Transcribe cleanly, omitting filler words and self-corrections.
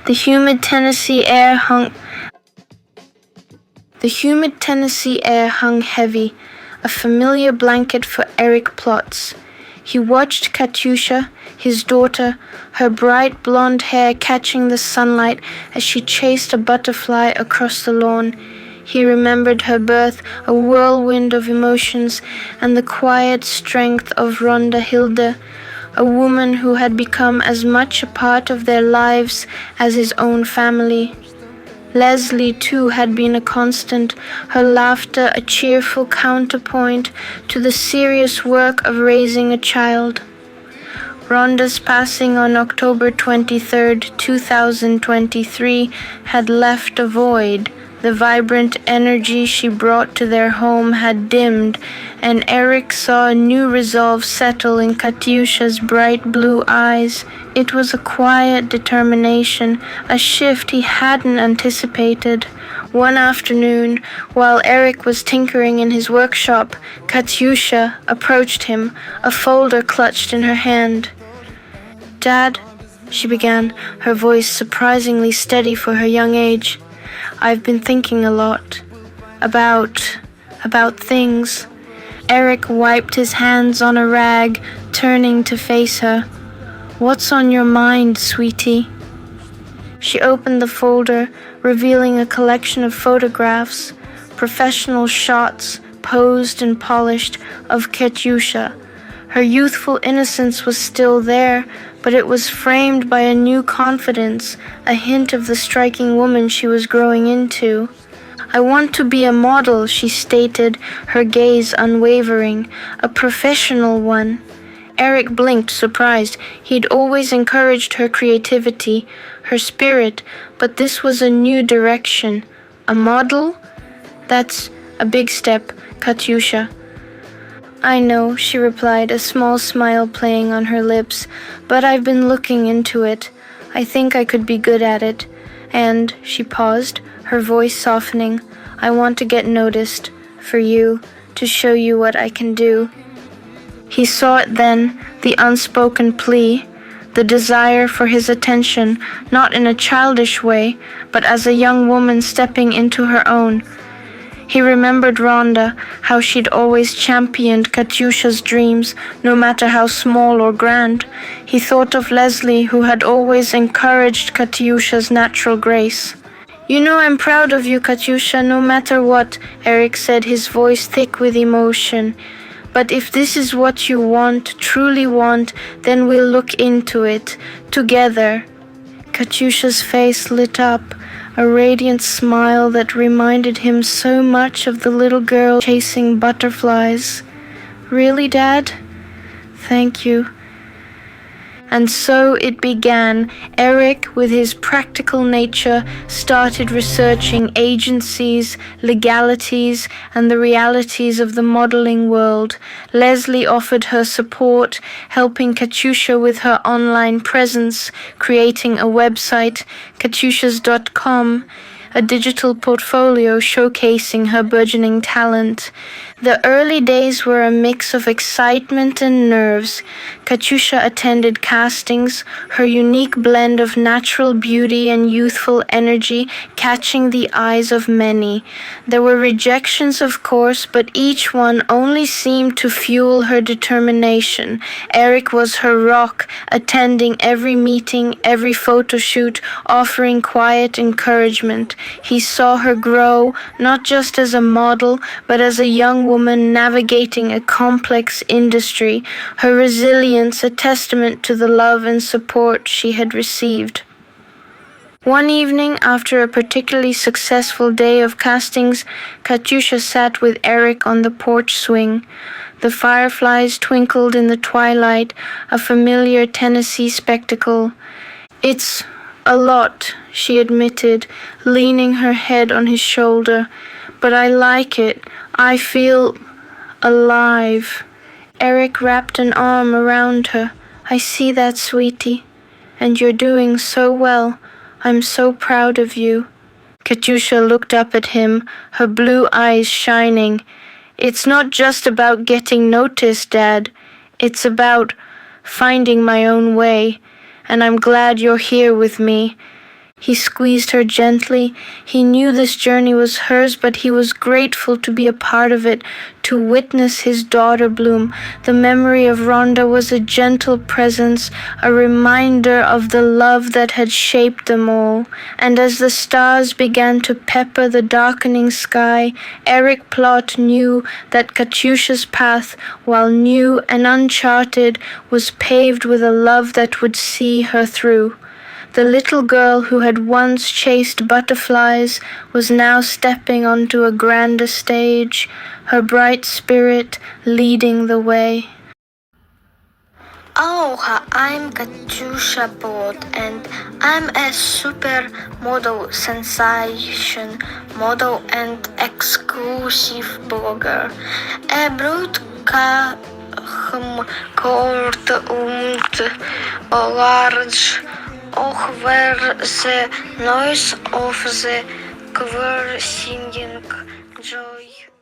The humid Tennessee air hung The humid Tennessee air hung heavy, a familiar blanket for Eric Plotz. He watched Katyusha, his daughter, her bright blonde hair catching the sunlight as she chased a butterfly across the lawn. He remembered her birth, a whirlwind of emotions, and the quiet strength of Rhonda Hilda, a woman who had become as much a part of their lives as his own family. Leslie, too, had been a constant, her laughter a cheerful counterpoint to the serious work of raising a child. Rhonda's passing on October 23, 2023, had left a void. The vibrant energy she brought to their home had dimmed, and Eric saw a new resolve settle in Katyusha's bright blue eyes. It was a quiet determination, a shift he hadn't anticipated. One afternoon, while Eric was tinkering in his workshop, Katyusha approached him, a folder clutched in her hand. "Dad," she began, her voice surprisingly steady for her young age. "I've been thinking a lot. About things." Eric wiped his hands on a rag, turning to face her. "What's on your mind, sweetie?" She opened the folder, revealing a collection of photographs, professional shots, posed and polished, of Katyusha. Her youthful innocence was still there, but it was framed by a new confidence, a hint of the striking woman she was growing into. "I want to be a model," she stated, her gaze unwavering, "a professional one." Eric blinked, surprised. He'd always encouraged her creativity, her spirit, but this was a new direction. A model? That's a big step, Katyusha. "I know," she replied, a small smile playing on her lips, "but I've been looking into it. I think I could be good at it. And," she paused, her voice softening, "I want to get noticed, for you, to show you what I can do." He saw it then, the unspoken plea, the desire for his attention, not in a childish way, but as a young woman stepping into her own. He remembered Rhonda, how she'd always championed Katyusha's dreams, no matter how small or grand. He thought of Leslie, who had always encouraged Katyusha's natural grace. "You know I'm proud of you, Katyusha, no matter what," Eric said, his voice thick with emotion. "But if this is what you want, truly want, then we'll look into it, together." Katyusha's face lit up, a radiant smile that reminded him so much of the little girl chasing butterflies. "Really, Dad? Thank you." And so it began. Eric, with his practical nature, started researching agencies, legalities, and the realities of the modeling world. Leslie offered her support, helping Katyusha with her online presence, creating a website, katyushas.com, a digital portfolio showcasing her burgeoning talent. The early days were a mix of excitement and nerves. Katyusha attended castings, her unique blend of natural beauty and youthful energy catching the eyes of many. There were rejections, of course, but each one only seemed to fuel her determination. Eric was her rock, attending every meeting, every photo shoot, offering quiet encouragement. He saw her grow, not just as a model, but as a young woman navigating a complex industry, her resilience a testament to the love and support she had received. One evening, after a particularly successful day of castings, Katyusha sat with Eric on the porch swing. The fireflies twinkled in the twilight, a familiar Tennessee spectacle. "It's a lot," she admitted, leaning her head on his shoulder. "But I like it. I feel alive." Eric wrapped an arm around her. "I see that, sweetie. And you're doing so well. I'm so proud of you." Katyusha looked up at him, her blue eyes shining. "It's not just about getting noticed, Dad. It's about finding my own way. And I'm glad you're here with me." He squeezed her gently. He knew this journey was hers, but he was grateful to be a part of it, to witness his daughter bloom. The memory of Rhonda was a gentle presence, a reminder of the love that had shaped them all. And as the stars began to pepper the darkening sky, Eric Plott knew that Katyusha's path, while new and uncharted, was paved with a love that would see her through. The little girl who had once chased butterflies was now stepping onto a grander stage, her bright spirit leading the way. Aloha, I'm Katyusha Bot and I'm a supermodel sensation, model and exclusive blogger. A broadcast court und large over the noise of the choir singing joy.